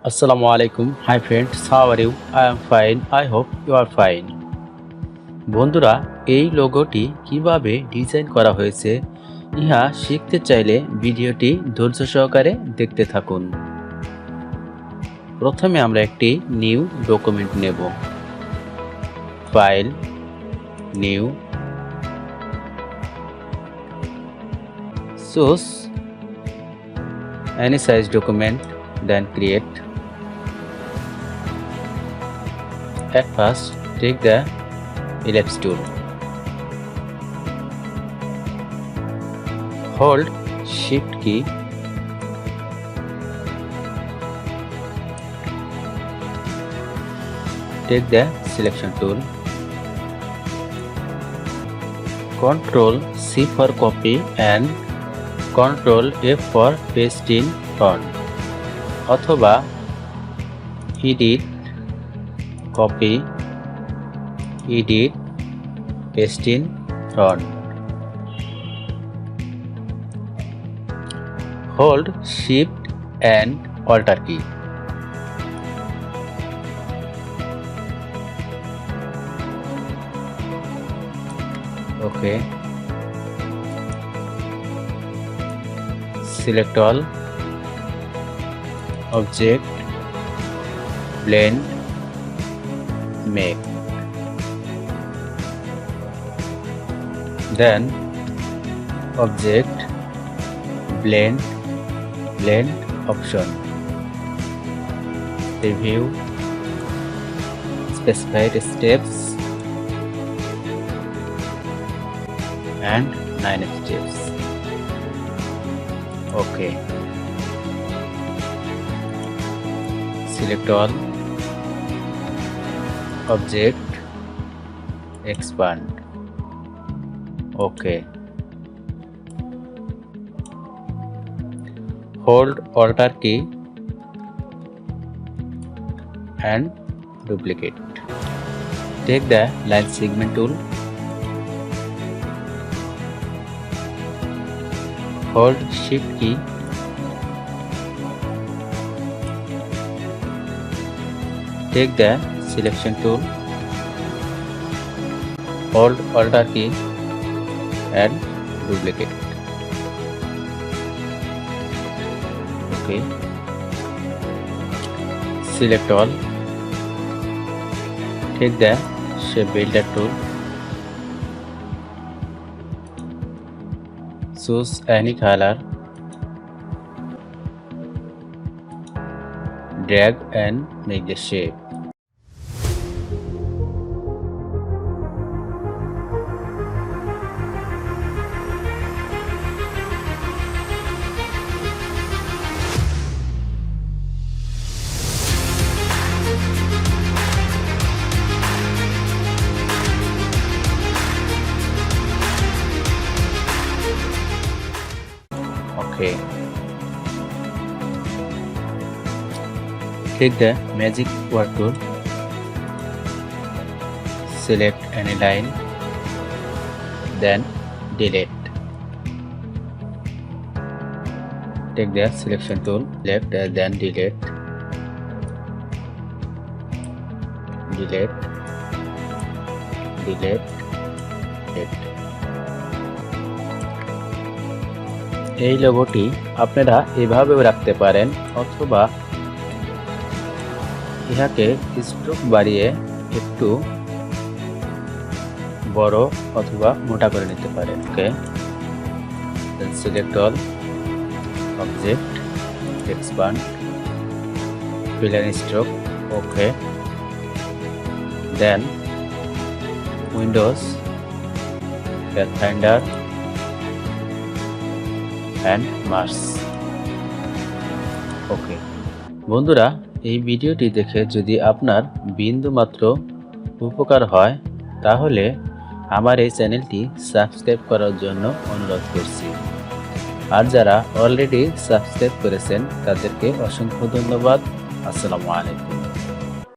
Assalamu alaikum. Hi friends, how are you? I am fine. I hope you are fine. বন্ধুরা, এই লোগোটি কিভাবে design করা হয়েছে ইহা শিখতে চাইলে ভিডিওটি ধৈর্য সহকারে দেখতে থাকুন। প্রথমে আমরা একটি নিউ ডকুমেন্ট নেব। File, new, choose any size document, then create. At first, take the ellipse tool. Hold Shift key. Take the selection tool. Ctrl C for copy and Ctrl F for paste in front. অথবা edit, copy, edit, paste in front. Hold Shift and Alt key. Okay. Select all, object, blend, make. Then object, blend option. Review, specified steps and 9 steps. Okay. Select all, object, expand. Okay. Hold Alt key and duplicate. Take the line segment tool. Hold Shift key. Take the selection tool. Hold Alt key and duplicate. Okay. Select all. Take the shape builder tool. Choose any color. Drag and make the shape. Okay. Take the magic word tool. Select any line, then delete. Take the selection tool, left and then delete. Delete. Delete. Delete. এই লোগোটি আপনারা এভাবেও রাখতে পারেন অথবা ইহাকে stroke বাড়িয়ে একটু বড় অথবা মোটা করে নিতে পারেন। Okay, then select all, object, expand, fill and stroke. Okay, then Windows, pathfinder and Mars. Okay বন্ধুরা, এই ভিডিওটি দেখে যদি আপনার বিন্দুমাত্র উপকার হয় তাহলে আমার এই চ্যানেলটি সাবস্ক্রাইব করার জন্য অনুরোধ করছি। আর যারা অলরেডি সাবস্ক্রাইব করেছেন তাদেরকে অসংখ্য ধন্যবাদ। আসসালামু আলাইকুম।